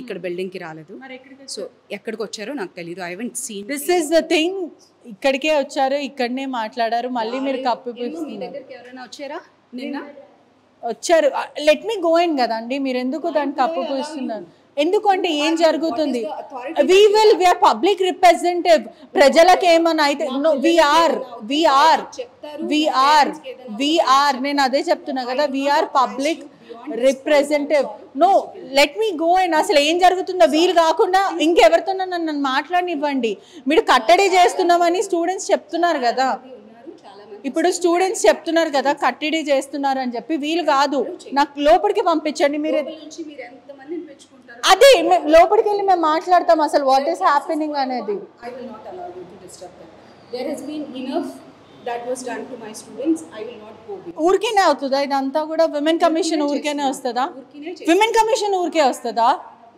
ఇక్కడ బిల్డింగ్కి రాలేదు. సో ఎక్కడికి వచ్చారో నాకు తెలియదు. I haven't seen. This is the thing, ఇక్కడికే వచ్చారు, ఇక్కడనే మాట్లాడారు, మళ్ళీ మీరు కప్పిపుస్తున్నారు. ఎవరైనా వచ్చారా నిన్న? వచ్చారు, లెట్ మీ గో ఇన్ కదండి, మీరు ఎందుకు దాన్ని కప్పిపుస్తున్నారు? ఎందుకంటే ఏం జరుగుతుంది? We are public representative. ప్రజలకు ఏమన్నా అయితే నేను అదే చెప్తున్నా కదా, we are public representative. No, let me go and అసలు ఏం జరుగుతుందో వీలు కాకుండా ఇంకెవరితో నన్ను మాట్లాడనివ్వండి. మీరు కట్టడి చేస్తున్నామని స్టూడెంట్స్ చెప్తున్నారు కదా, ఇప్పుడు స్టూడెంట్స్ చెప్తున్నారు కదా కట్టడి చేస్తున్నారు అని చెప్పి. వీలు కాదు, నాకు లోపలికి పంపించండి. మీరు అదే లోపలికి వెళ్ళి మేము మాట్లాడతాం అసలు వాట్ ఈస్ హ్యాపెనింగ్ అనేది. ఊరికేనే అవుతుందా ఇదంతా కూడా? విమెన్ కమిషన్ ఊరికేనే వస్తుందా? విమెన్ కమిషన్ ఊరికే వస్తుందా?